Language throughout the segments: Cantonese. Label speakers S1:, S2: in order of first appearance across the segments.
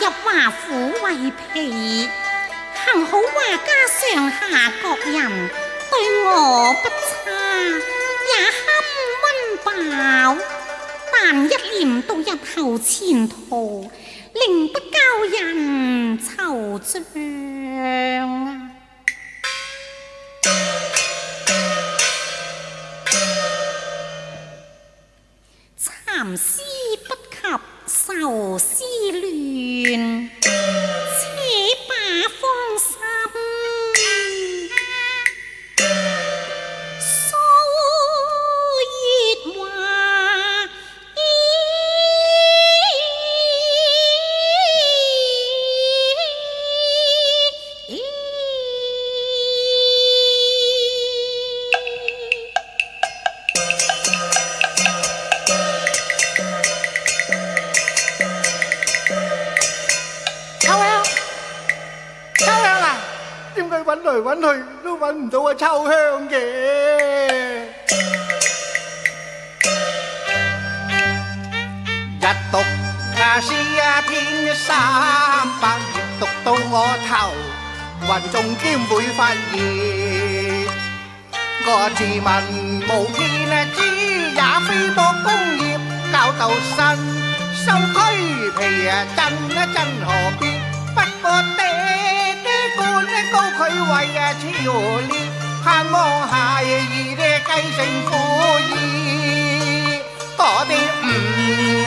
S1: 入華府為婢，幸好華家上下各人對我不差，也堪溫飽。但一念到日後前途，令不教人惆悵啊！蠶絲不及愁絲亂，且把芳心訴月華。
S2: 揾來揾去都揾唔到個秋香嘅。日讀詩篇300頁，讀到我頭暈，仲兼會發熱。我自問無天資，也非博工業，教導身心俱疲真何必？不過高佢為超烈，盼望孩兒繼承父業。我哋唔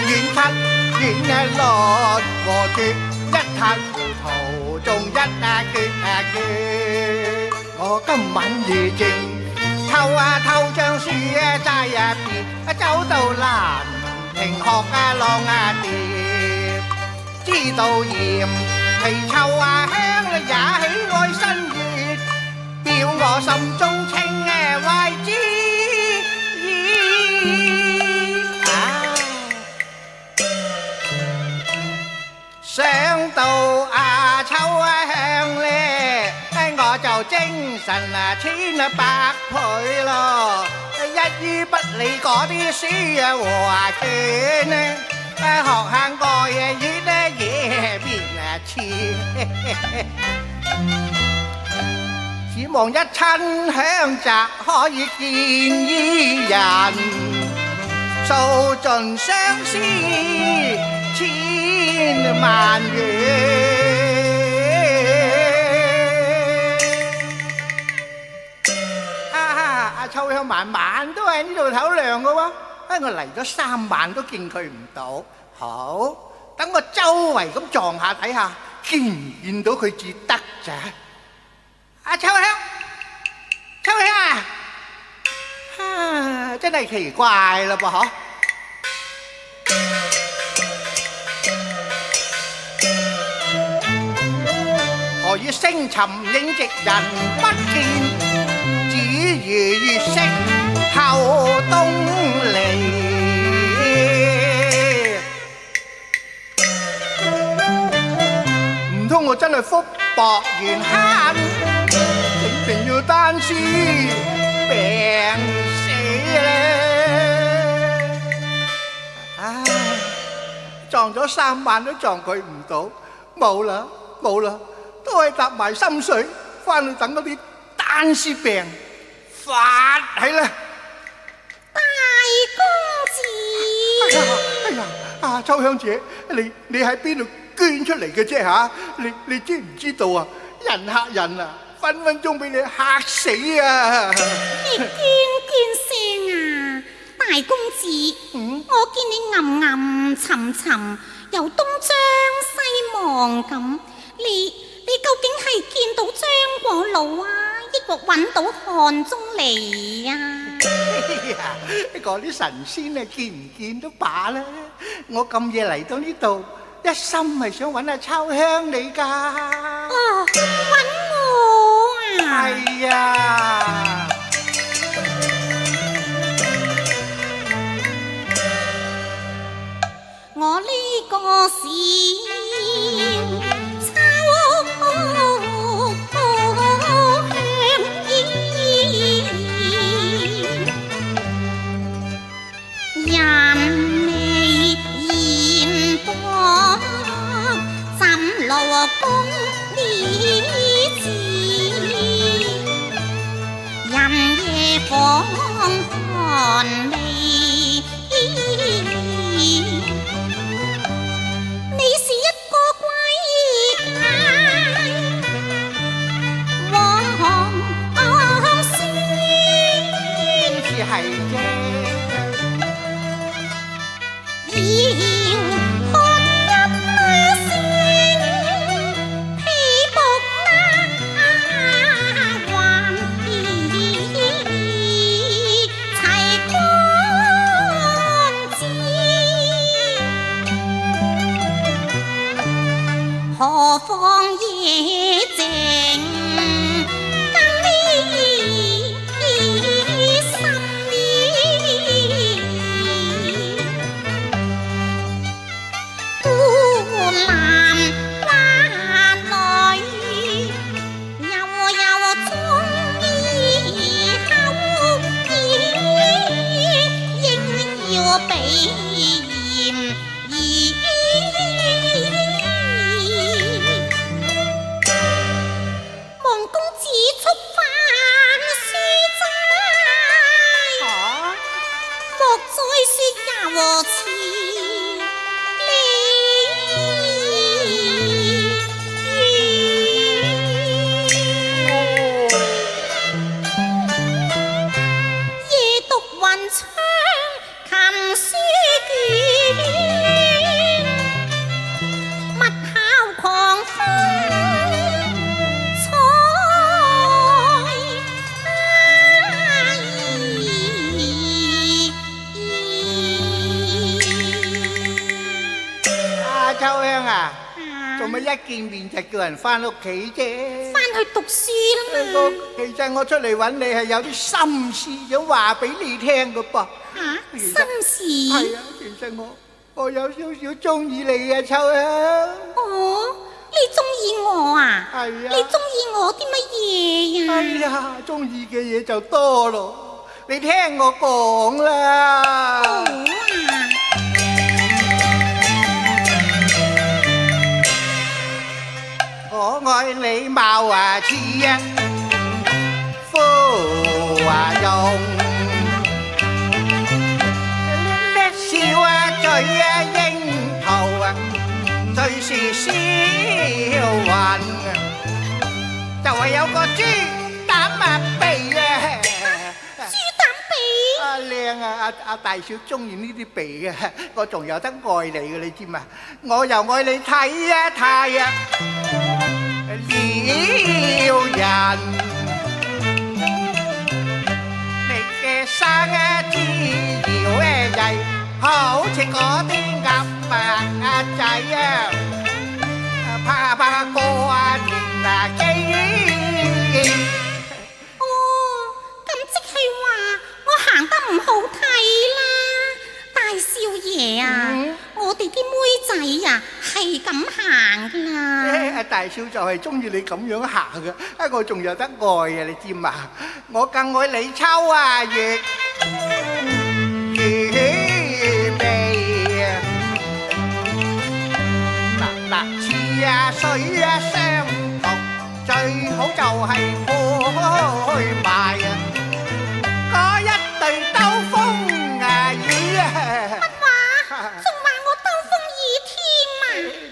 S2: 願七願律和絕，一塌糊塗仲一橛。我今晚夜靜偷張書齋別，走到蘭亭學浪蝶，知道鹽皮臭香也喜愛新月，表我心中情懷之意。想到秋香咧，我就精神10000倍咯，一於不理嗰啲書和卷咧。學下愛語咧嘢面似，只望一親香澤可以見伊人，訴盡相思千萬語。阿秋香晚晚都喺呢度唞涼嘅喎。我嚟咗3晚都見佢唔到，好等我周圍咁撞下睇下，見唔見到佢至得咋？阿秋香，秋香啊，真係奇怪啦噃，嗬！何以星沉影夕人不見，只如月色透東籬。唔通我真係福薄緣慳，一定要單絲病死咧？唉，撞咗3晚都撞佢唔到，冇啦，都係搭埋心水，翻去等嗰啲單絲病發起啦！
S1: 大公子，
S2: 哎呀，秋香姐，你喺邊度捐出嚟嘅啫吓？你知唔知道啊？人嚇人啊，分分鐘俾你嚇死啊！
S1: 你捐聲啊，大公子，我見你暗沉沉，又東張西望咁，你究竟係見到張果老啊，抑或揾到漢鐘離啊？
S2: 嗰啲神仙啊，見唔見都罷啦。我咁夜嚟到呢度，一心係想揾阿秋香你噶。
S1: 哦，揾我啊？
S2: 係啊。
S1: 我呢個是人未言薄，暫公理智，人夜訪寒微。你是一個貴界王仙，
S2: 是係啫。
S1: 何況夜靜更你心意，孤男寡女又中意口意，應要比嚴我似夜讀雲窗琴書卷，蜜考狂風
S2: 秋香啊，做乜一見面就叫人翻屋企啫？
S1: 翻去讀書啦嘛。
S2: 其實我出嚟揾你係有啲心事想話俾你聽噶噃。
S1: 嚇，心事？
S2: 係啊，其實我有少少中意你啊，秋香。
S1: 哦，你中意我啊？
S2: 係啊。
S1: 你中意我啲乜嘢呀？
S2: 哎呀，中意嘅嘢就多咯，你聽我講啦。
S1: 好啊。
S2: 我愛你貌啊似膚啊容，叻笑啊嘴啊櫻桃啊，最是銷魂，就係有個豬膽啊鼻啊，
S1: 豬膽鼻
S2: 啊靚啊！阿大少中意呢啲鼻啊，我仲有得愛你嘅，你知嘛？我又愛你睇一睇啊！了人，你嘅生枝搖曳，好似嗰啲鴨仔啊，拍拍過田啊機。
S1: 哦，咁即係話我行得唔好睇啦，大少爺啊！我哋啲妹仔呀，係咁行噶啦。
S2: 大少就係中意你咁樣行嘅，我仲有得愛啊！你知嘛？我更愛你秋啊月味啊，嗱似啊水啊相同，最好就係開賣啊！嗰一對兜風啊雨啊！
S1: 乜話？仲話我兜風耳添啊？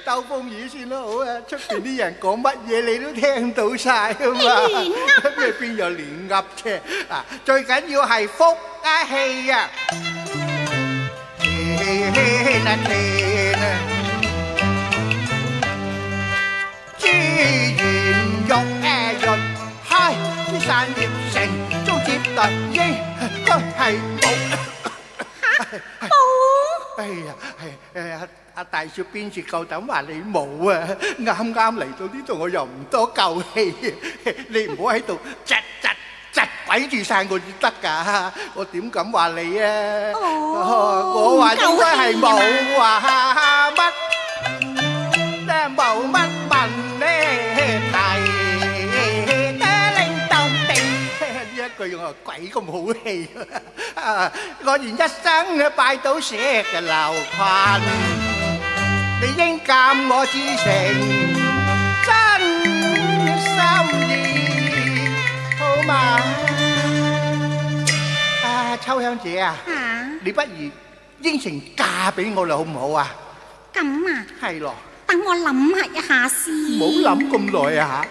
S2: 兜風耳先啦，好啊！出邊啲人講乜嘢你都聽到晒啊嘛！
S1: 你亂噏
S2: 咩邊有亂噏啫？啊，最緊要係福啊氣啊！天啊天啊！豬圓肉潤，嗨！啲散葉成中接待應該係冇。
S1: 冇？
S2: 哎呀，係阿大少邊時夠膽話你冇啊？啱啱嚟到呢度我又唔多夠氣，你唔好喺度窒鬼住晒我至得㗎，我點敢話你啊？我話應該係冇話乜，冇乜問呢提得令到定呢一句我話鬼咁好氣啊！我願一生拜到石嘅樓群，你應鑑我至誠。嘛。啊，秋香姐啊，你不如應承嫁俾我啦，好唔好啊？
S1: 咁啊，
S2: 係咯。
S1: 等我諗下一下先。
S2: 唔好諗咁耐啊！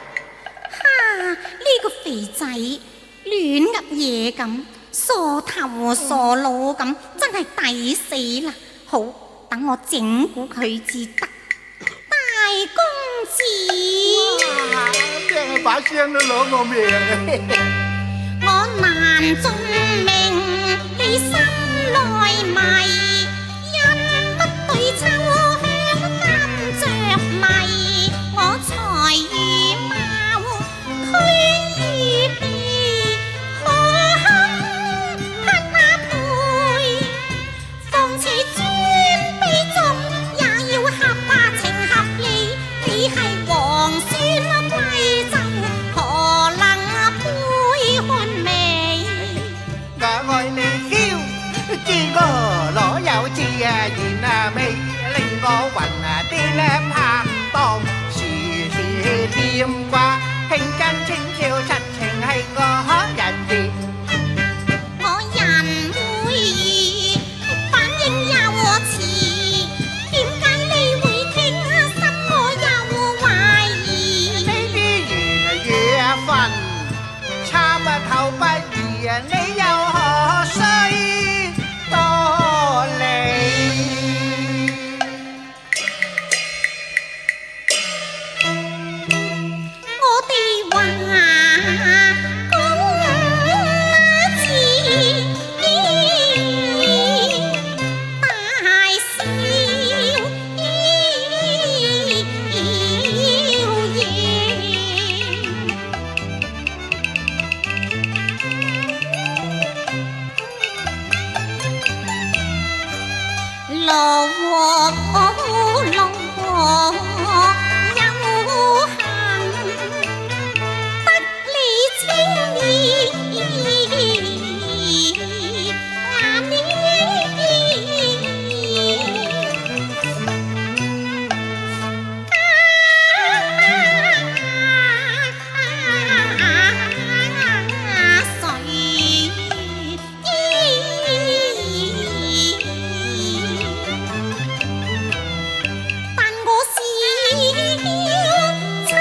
S1: 呢個肥仔亂噏嘢咁，傻頭傻腦咁，真係抵死啦！好，等我整蠱佢至得。大公子，
S2: 哇！聽把聲都攞我命
S1: 我難盡明你心內迷，因不對秋香甘着迷，我才如貌，佢如鼻，可堪匹配？況且尊卑重也要合情合理，你係皇孫貴胄，何能配看美？
S2: 我愛你嬌，知我攞有自然美，令我暈啲拍檔，時時惦掛，輕真輕笑實情係我人兒。
S1: 我人會疑，反應又遲，點解你會傾心，我又懷疑？
S2: 呢啲緣分參透不易，你又何須多理？
S1: 我哋話公子大笑樂樂有幸得你情意，但我是秋香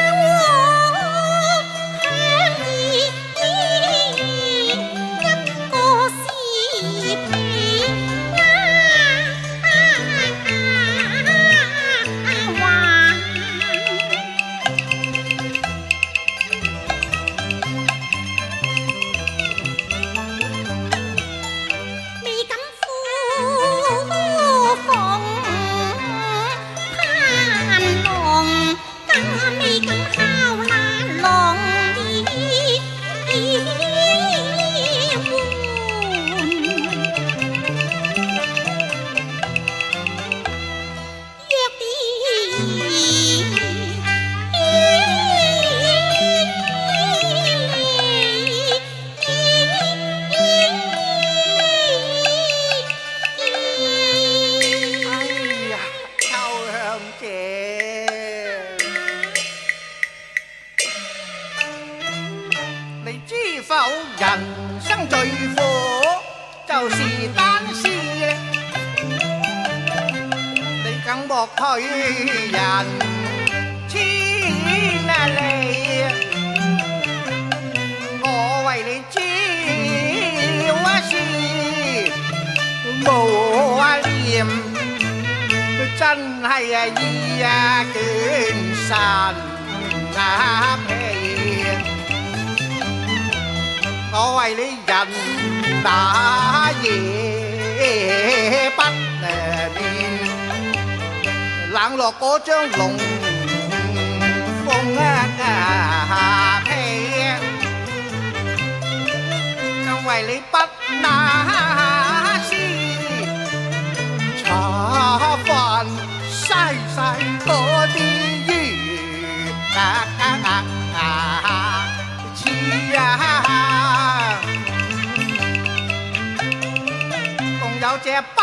S1: 兒，一個是皮娃。未敢呼鳳攀龍，更未敢敲那龍門，約
S2: 哎呀，秋香姐，你知否人生最苦就是單思，你更莫退人千里，我為你照一思無念，真係意捲神皮。我為你人打夜不眠，冷落嗰張龍鳳被，更為你不那思，茶飯嘥晒嗰啲魚翅啊！仲有隻包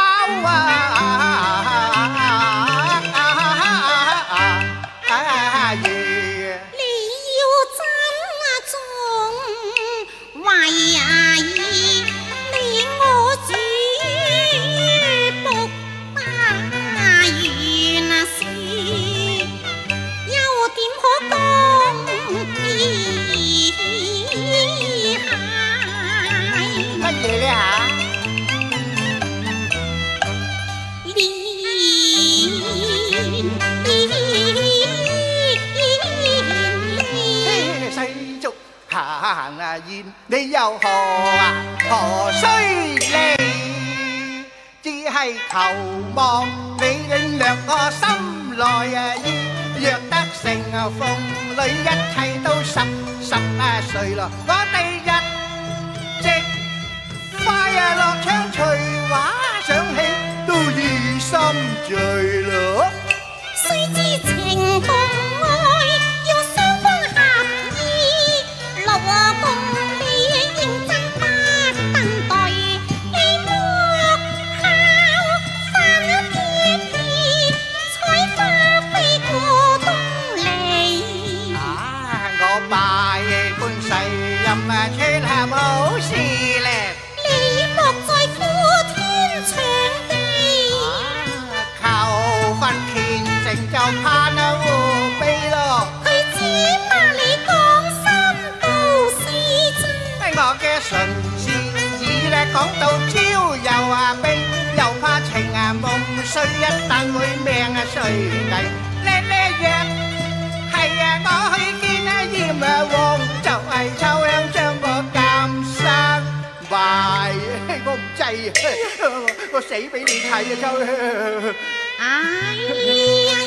S2: 魚。
S1: 你要珍重
S2: 現，你又何須理？只係求望你領略我心內意，若得成鳳女，一切都十歲咯。我哋日夕快樂暢隨話，想起都已心醉咯。
S1: 須知情共愛要雙方合意，樂和共你認真不登對，你莫考犯了天意，採花飛過東籬。
S2: 我拜觀世音撮合好事咧，
S1: 你莫在乎天長地，
S2: 求佛虔誠就盼和悲咯。
S1: 佢只把你講心都是真。
S2: 我嘅純是意咧，講到朝又悲，又怕情夢碎，一旦會命碎危。呢日係我去見閻王，就係秋香將我監生壞，我唔制啊！我死俾你睇啊，秋香！
S1: 哎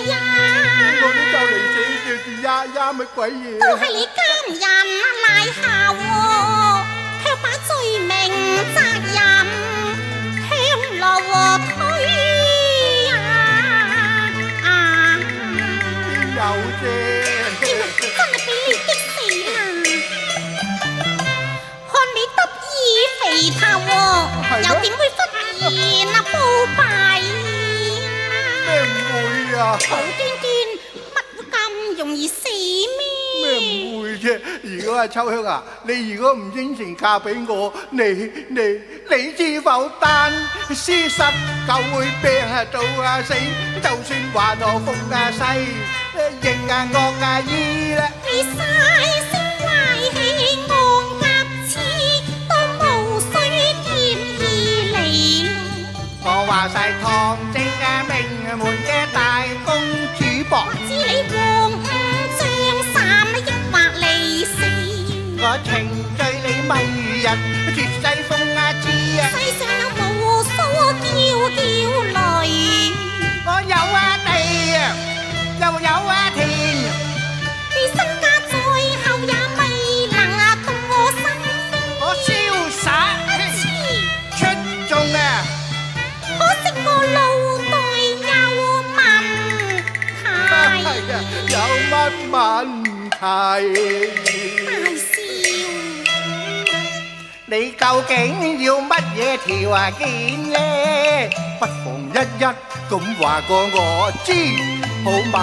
S1: 呀，
S2: 我都就嚟死，叫住丫乜鬼嘢？
S1: 都係你奸人啊，賴下喎，卻把罪名責任向羅和推啊！
S2: 有啫。
S1: 真係俾你激死啦！看你得意肥頭喎，又點會忽然暴敗
S2: 咩唔會啊？
S1: 無端端乜會咁容易死咩？
S2: 咩唔會啫？如果係秋香啊，你如果唔應承嫁俾我，你知否單屍濕就會病到死，就算話我風西，亦惡醫啦。
S1: 你嘥聲壞氣戇鴿痴，都無需劍意嚟。
S2: 我話晒唐正名門嘅大公主噃，
S1: 我知你黃五張三抑或離死，
S2: 我情醉你迷人，絕世風知啊！
S1: 世上有無數嬌淚，
S2: 我有地啊，又有田，
S1: 你身家最後也未能動我心。
S2: 我瀟灑出眾啊！
S1: 可惜我腦袋有問題，
S2: 有乜問題？
S1: 大笑。
S2: 你究竟要乜嘢條件呢？不妨一咁話過我知，好嘛？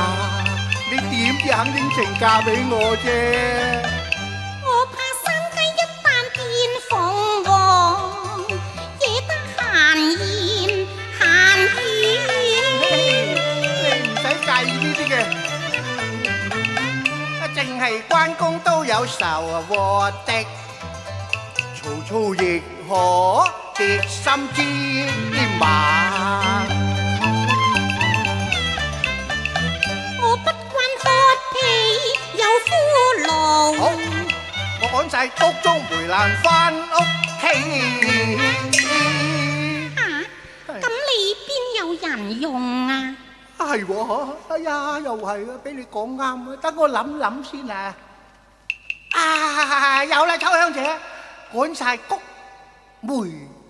S2: 你點至肯應承嫁俾我啫？
S1: 我怕山雞一旦變鳳凰，惹得閒言閒語。
S2: 你唔使介意呢啲嘅，淨係關公都有仇禍的，曹操亦可敵心之馬。
S1: 我不慣喝皮有苦勞。
S2: 好，我趕晒谷中梅蘭返屋企。
S1: 咁你邊有人用啊？
S2: 係喎，哎呀，又係啊，俾你講啱啊，等我諗諗先啊。有啦，秋香姐，趕晒谷梅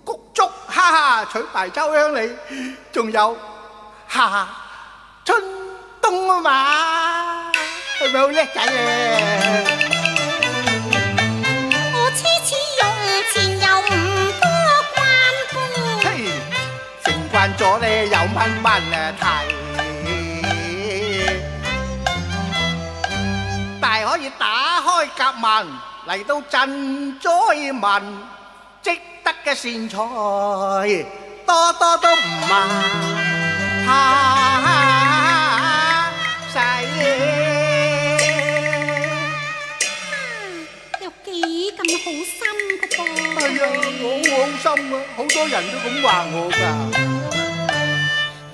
S2: 谷竹，哈哈，取埋秋香你，仲有夏春冬啊嘛，係咪好叻仔啊？
S1: 我次次用錢又唔多慣顧，
S2: 嘿，成慣咗咧，又蚊提。但可以打開夾萬嚟到賑災民，積得嘅善財多多都唔怕使。
S1: 有幾咁好心㗎噃？
S2: 係啊，我好心啊，好多人都咁話我㗎。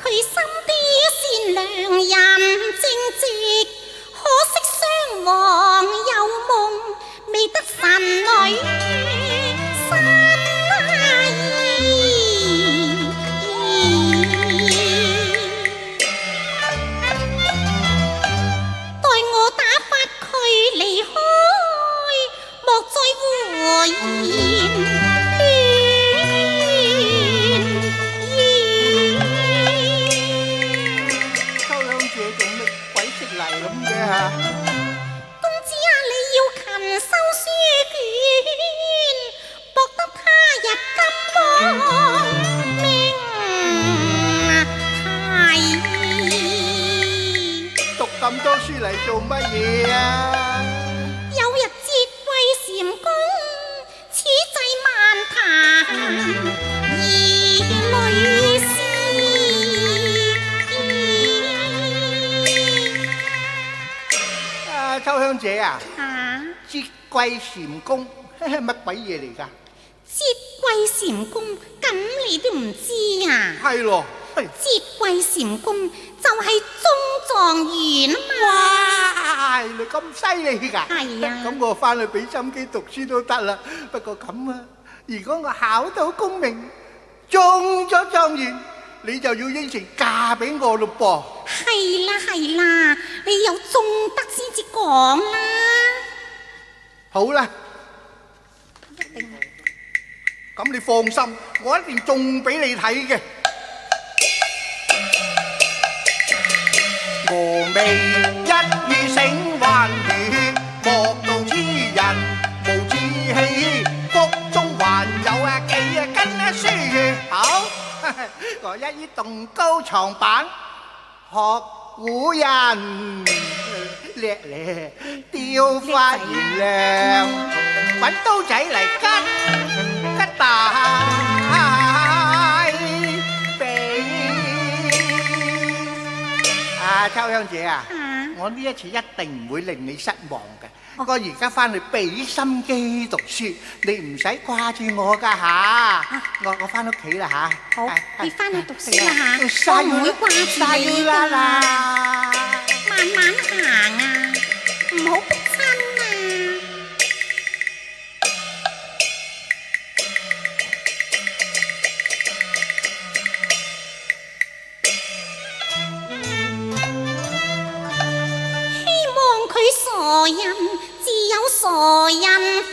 S1: 佢心啲善良人正直，可惜雙亡有夢，未得神女。
S2: 咁多書嚟做乜嘢啊？
S1: 有日節貴禪公，此際漫談兒女事。
S2: 秋香姐啊，
S1: 嚇！
S2: 節貴禪公乜鬼嘢嚟㗎？
S1: 節貴禪公，咁你都唔知啊？
S2: 係咯，
S1: 節貴禪公就係中狀元啊嘛！
S2: 哇！你咁犀利㗎？
S1: 係啊！
S2: 咁我翻去俾心機讀書都得啦。不過咁啊，如果我考到功名，中咗狀元，你就要應承嫁俾我咯噃。
S1: 係啦係啦，你有中得先至講啦。
S2: 好啦，咁你放心，我一定中俾你睇嘅。峨眉一語醒幻語，莫道痴人無志氣，腹中還有幾根書。好，我一於動高床板，學古人叻咧，雕花燃亮，揾刀仔嚟吉大髀。秋香姐啊，我呢一次一定唔會令你失望嘅。我而家翻去俾心機讀書，你唔使掛住我噶吓。我翻屋企啦吓。
S1: 好，你翻去讀書啦吓，我唔會掛住你噶。慢慢行啊，唔好逼親啊。傻人自有傻人